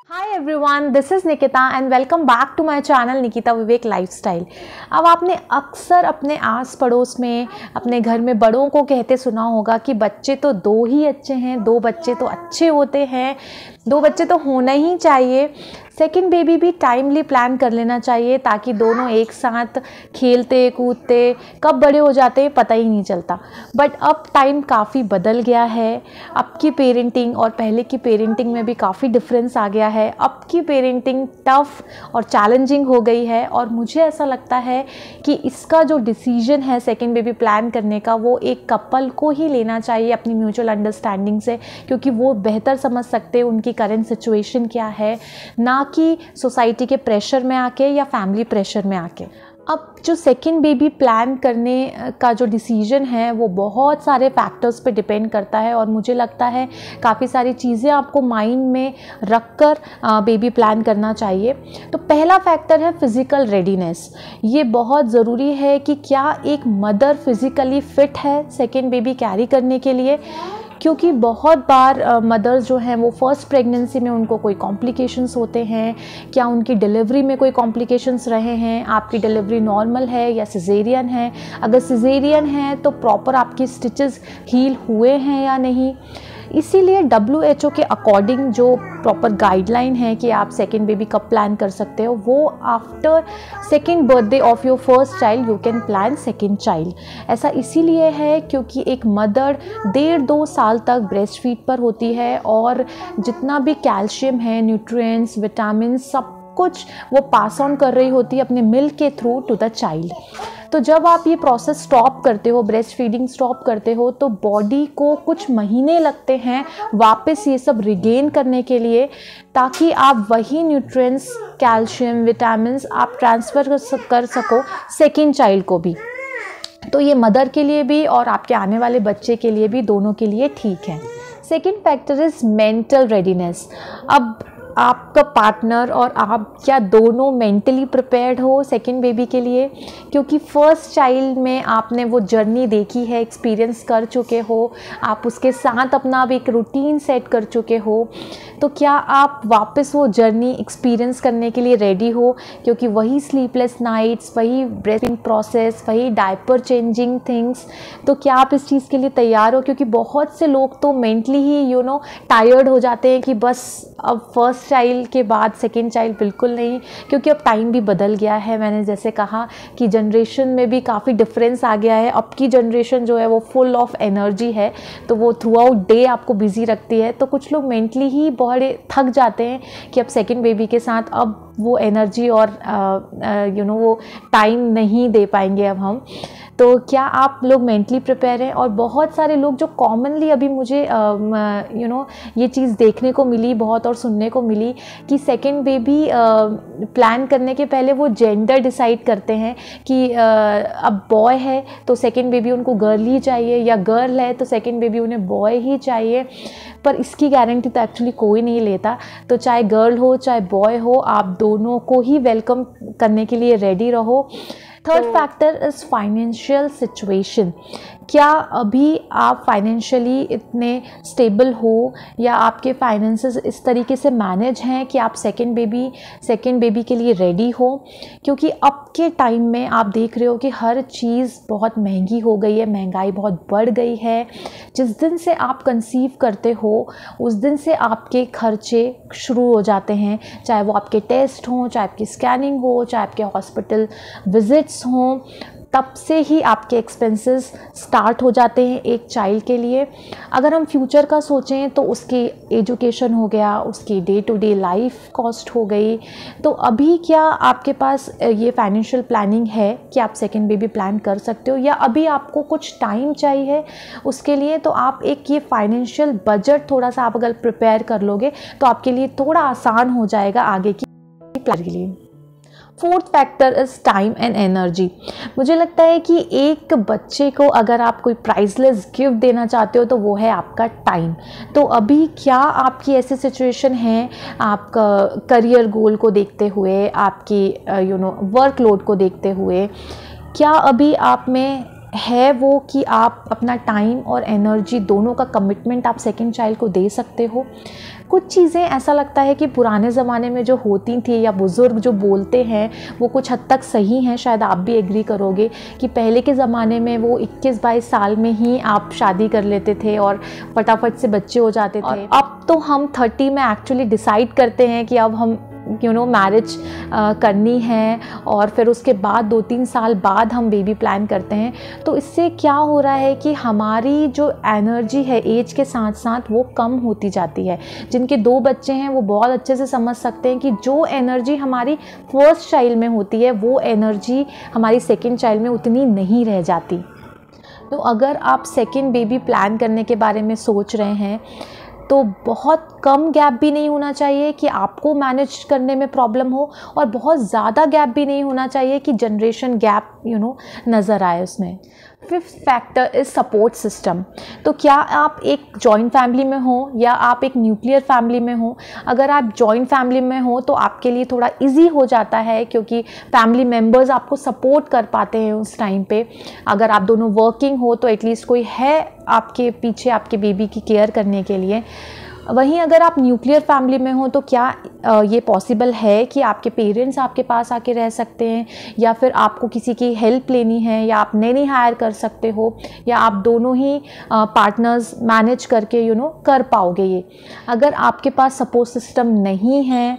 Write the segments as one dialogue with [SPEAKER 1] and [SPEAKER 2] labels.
[SPEAKER 1] Hi everyone, this is Nikita and welcome back to my channel Nikita Vivek lifestyle. अब आपने अक्सर अपने आस पड़ोस में, अपने घर में बड़ों को कहते सुना होगा कि बच्चे तो दो ही अच्छे हैं, दो बच्चे तो अच्छे होते हैं, दो बच्चे तो होना ही चाहिए। सेकंड बेबी भी टाइमली प्लान कर लेना चाहिए ताकि दोनों एक साथ खेलते कूदते कब बड़े हो जाते हैं पता ही नहीं चलता। बट अब टाइम काफ़ी बदल गया है। अब की पेरेंटिंग और पहले की पेरेंटिंग में भी काफ़ी डिफरेंस आ गया है। अब की पेरेंटिंग टफ और चैलेंजिंग हो गई है और मुझे ऐसा लगता है कि इसका जो डिसीजन है सेकंड बेबी प्लान करने का, वो एक कपल को ही लेना चाहिए अपनी म्यूचुअल अंडरस्टैंडिंग से, क्योंकि वो बेहतर समझ सकते हैं उनकी करंट सिचुएशन क्या है, ना कि सोसाइटी के प्रेशर में आके या फैमिली प्रेशर में आके। अब जो सेकंड बेबी प्लान करने का जो डिसीजन है वो बहुत सारे फैक्टर्स पे डिपेंड करता है और मुझे लगता है काफ़ी सारी चीज़ें आपको माइंड में रख कर बेबी प्लान करना चाहिए। तो पहला फैक्टर है फिज़िकल रेडीनेस। ये बहुत ज़रूरी है कि क्या एक मदर फिज़िकली फ़िट है सेकंड बेबी कैरी करने के लिए, क्योंकि बहुत बार मदर्स जो हैं वो फर्स्ट प्रेगनेंसी में उनको कोई कॉम्प्लिकेशंस होते हैं। क्या उनकी डिलीवरी में कोई कॉम्प्लिकेशंस रहे हैं, आपकी डिलीवरी नॉर्मल है या सिजेरियन है, अगर सिजेरियन है तो प्रॉपर आपकी स्टिचेस हील हुए हैं या नहीं। इसीलिए WHO के अकॉर्डिंग जो प्रॉपर गाइडलाइन है कि आप सेकेंड बेबी कब प्लान कर सकते हो, वो after second birthday of your first child you can plan second child. ऐसा इसीलिए है क्योंकि एक मदर 1.5-2 साल तक ब्रेस्ट फीड पर होती है और जितना भी कैल्शियम है, न्यूट्रिएंट्स, विटामिन, सब कुछ वो पास ऑन कर रही होती है अपने मिल्क के थ्रू टू द चाइल्ड। तो जब आप ये प्रोसेस स्टॉप करते हो, ब्रेस्ट फीडिंग स्टॉप करते हो, तो बॉडी को कुछ महीने लगते हैं वापस ये सब रिगेन करने के लिए, ताकि आप वही न्यूट्रिएंट्स, कैल्शियम, विटामिन्स आप ट्रांसफ़र कर सको सेकेंड चाइल्ड को भी। तो ये मदर के लिए भी और आपके आने वाले बच्चे के लिए भी, दोनों के लिए ठीक है। Second factor is mental readiness. अब आपका पार्टनर और आप क्या दोनों मेंटली प्रिपेयर्ड हो सेकेंड बेबी के लिए, क्योंकि फर्स्ट चाइल्ड में आपने वो जर्नी देखी है, एक्सपीरियंस कर चुके हो, आप उसके साथ अपना अब एक रूटीन सेट कर चुके हो। तो क्या आप वापस वो जर्नी एक्सपीरियंस करने के लिए रेडी हो, क्योंकि वही स्लीपलेस नाइट्स, वही ब्रेस्टिंग प्रोसेस, वही डायपर चेंजिंग थिंग्स। तो क्या आप इस चीज़ के लिए तैयार हो, क्योंकि बहुत से लोग तो मेंटली ही टायर्ड हो जाते हैं कि बस अब फर्स्ट चाइल्ड के बाद सेकेंड चाइल्ड बिल्कुल नहीं, क्योंकि अब टाइम भी बदल गया है। मैंने जैसे कहा कि जनरेशन में भी काफ़ी डिफरेंस आ गया है। अब की जनरेशन जो है वो फुल ऑफ एनर्जी है, तो वो थ्रू आउट डे आपको बिजी रखती है। तो कुछ लोग मेंटली ही बहुत थक जाते हैं कि अब सेकेंड बेबी के साथ अब वो एनर्जी और वो टाइम नहीं दे पाएंगे अब हम। तो क्या आप लोग मेंटली प्रिपेयर हैं? और बहुत सारे लोग जो कॉमनली अभी मुझे ये चीज़ देखने को मिली बहुत और सुनने को मिली कि सेकेंड बेबी प्लान करने के पहले वो जेंडर डिसाइड करते हैं कि अब बॉय है तो सेकेंड बेबी उनको गर्ल ही चाहिए, या गर्ल है तो सेकेंड बेबी उन्हें बॉय ही चाहिए। पर इसकी गारंटी तो एक्चुअली कोई नहीं लेता। तो चाहे गर्ल हो चाहे बॉय हो, आप दोनों को ही वेलकम करने के लिए रेडी रहो। Third factor is financial situation. क्या अभी आप फाइनेंशियली इतने स्टेबल हो या आपके फाइनेंसेस इस तरीके से मैनेज हैं कि आप सेकेंड बेबी के लिए रेडी हो? क्योंकि अब के टाइम में आप देख रहे हो कि हर चीज़ बहुत महंगी हो गई है, महंगाई बहुत बढ़ गई है। जिस दिन से आप कंसीव करते हो उस दिन से आपके खर्चे शुरू हो जाते हैं, चाहे वो आपके टेस्ट हों, चाहे आपकी स्कैनिंग हो, चाहे आपके हॉस्पिटल विजिट्स हों, तब से ही आपके एक्सपेंसेस स्टार्ट हो जाते हैं एक चाइल्ड के लिए। अगर हम फ्यूचर का सोचें तो उसकी एजुकेशन हो गया, उसकी day to day life cost हो गई। तो अभी क्या आपके पास ये फाइनेंशियल प्लानिंग है कि आप सेकेंड बेबी प्लान कर सकते हो, या अभी आपको कुछ टाइम चाहिए उसके लिए? तो आप एक ये फाइनेंशियल बजट थोड़ा सा आप अगर प्रिपेयर कर लोगे तो आपके लिए थोड़ा आसान हो जाएगा आगे की प्लान के लिए। Fourth factor is time and energy. मुझे लगता है कि एक बच्चे को अगर आप कोई प्राइसलेस गिफ्ट देना चाहते हो तो वो है आपका टाइम। तो अभी क्या आपकी ऐसी सिचुएशन है, आपका करियर गोल को देखते हुए, आपकी वर्कलोड को देखते हुए, क्या अभी आप में है वो कि आप अपना टाइम और एनर्जी दोनों का कमिटमेंट आप सेकंड चाइल्ड को दे सकते हो। कुछ चीज़ें ऐसा लगता है कि पुराने ज़माने में जो होती थी या बुज़ुर्ग जो बोलते हैं वो कुछ हद तक सही हैं, शायद आप भी एग्री करोगे कि पहले के ज़माने में वो 21-22 साल में ही आप शादी कर लेते थे और फटाफट से बच्चे हो जाते थे। अब तो हम 30 में एक्चुअली डिसाइड करते हैं कि अब हम मैरिज करनी है और फिर उसके बाद 2-3 साल बाद हम बेबी प्लान करते हैं। तो इससे क्या हो रहा है कि हमारी जो एनर्जी है एज के साथ साथ वो कम होती जाती है। जिनके 2 बच्चे हैं वो बहुत अच्छे से समझ सकते हैं कि जो एनर्जी हमारी फर्स्ट चाइल्ड में होती है वो एनर्जी हमारी सेकेंड चाइल्ड में उतनी नहीं रह जाती। तो अगर आप सेकेंड बेबी प्लान करने के बारे में सोच रहे हैं तो बहुत कम गैप भी नहीं होना चाहिए कि आपको मैनेज करने में प्रॉब्लम हो और बहुत ज़्यादा गैप भी नहीं होना चाहिए कि जनरेशन गैप नज़र आए उसमें। 5th factor is support system. तो क्या आप एक जॉइंट फैमिली में हो या आप एक न्यूक्लियर फैमिली में हो? अगर आप जॉइंट फैमिली में हो तो आपके लिए थोड़ा इजी हो जाता है क्योंकि फैमिली मेम्बर्स आपको सपोर्ट कर पाते हैं उस टाइम पे। अगर आप दोनों वर्किंग हो तो एटलीस्ट कोई है आपके पीछे आपके बेबी की केयर करने के लिए। वहीं अगर आप न्यूक्लियर फैमिली में हो तो क्या ये पॉसिबल है कि आपके पेरेंट्स आपके पास आके रह सकते हैं या फिर आपको किसी की हेल्प लेनी है या आप नैनी हायर कर सकते हो या आप दोनों ही पार्टनर्स मैनेज करके कर पाओगे ये। अगर आपके पास सपोर्ट सिस्टम नहीं है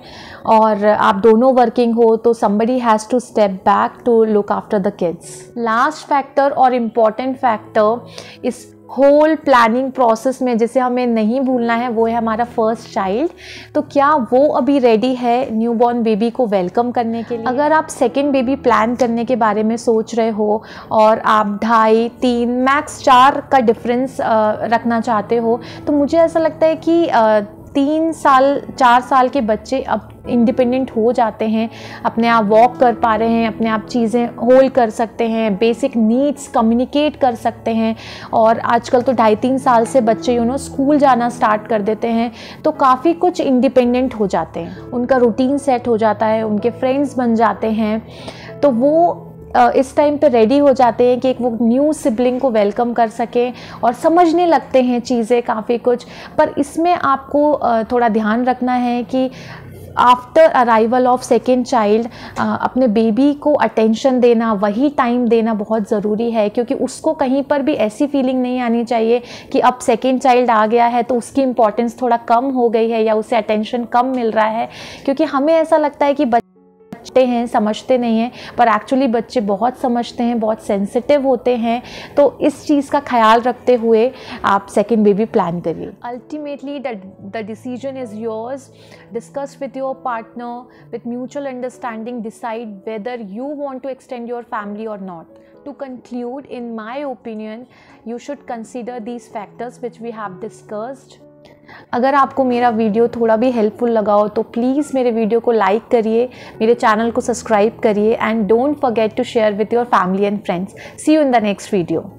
[SPEAKER 1] और आप दोनों वर्किंग हो तो somebody has to step back to look after the kids। Last factor और इम्पॉर्टेंट फैक्टर इस होल प्लानिंग प्रोसेस में जिसे हमें नहीं भूलना है वो है हमारा फर्स्ट चाइल्ड। तो क्या वो अभी रेडी है न्यूबॉर्न बेबी को वेलकम करने के लिए? अगर आप सेकेंड बेबी प्लान करने के बारे में सोच रहे हो और आप 2.5, 3 मैक्स 4 का डिफरेंस रखना चाहते हो तो मुझे ऐसा लगता है कि 3 साल 4 साल के बच्चे अब इंडिपेंडेंट हो जाते हैं, अपने आप वॉक कर पा रहे हैं, अपने आप चीज़ें होल्ड कर सकते हैं, बेसिक नीड्स कम्युनिकेट कर सकते हैं। और आजकल तो 2.5-3 साल से बच्चे स्कूल जाना स्टार्ट कर देते हैं तो काफ़ी कुछ इंडिपेंडेंट हो जाते हैं, उनका रूटीन सेट हो जाता है, उनके फ्रेंड्स बन जाते हैं। तो वो इस टाइम पे रेडी हो जाते हैं कि एक वो न्यू सिबलिंग को वेलकम कर सकें और समझने लगते हैं चीज़ें काफ़ी कुछ। पर इसमें आपको थोड़ा ध्यान रखना है कि after arrival of second child अपने बेबी को अटेंशन देना, वही टाइम देना बहुत ज़रूरी है क्योंकि उसको कहीं पर भी ऐसी फीलिंग नहीं आनी चाहिए कि अब सेकेंड चाइल्ड आ गया है तो उसकी इम्पोर्टेंस थोड़ा कम हो गई है या उसे अटेंशन कम मिल रहा है। क्योंकि हमें ऐसा लगता है कि बच्चे हैं समझते नहीं हैं, पर एक्चुअली बच्चे बहुत समझते हैं, बहुत सेंसिटिव होते हैं। तो इस चीज़ का ख्याल रखते हुए आप सेकेंड बेबी प्लान करिए। Ultimately the decision is yours. Discuss with your partner with mutual understanding, decide whether you want to extend your family और not. To conclude, in my opinion, you should consider these factors which we have discussed. अगर आपको मेरा video थोड़ा भी helpful लगा हो तो please मेरे वीडियो को लाइक करिए, मेरे चैनल को सब्सक्राइब करिए and don't forget to share with your family and friends. See you in the next video.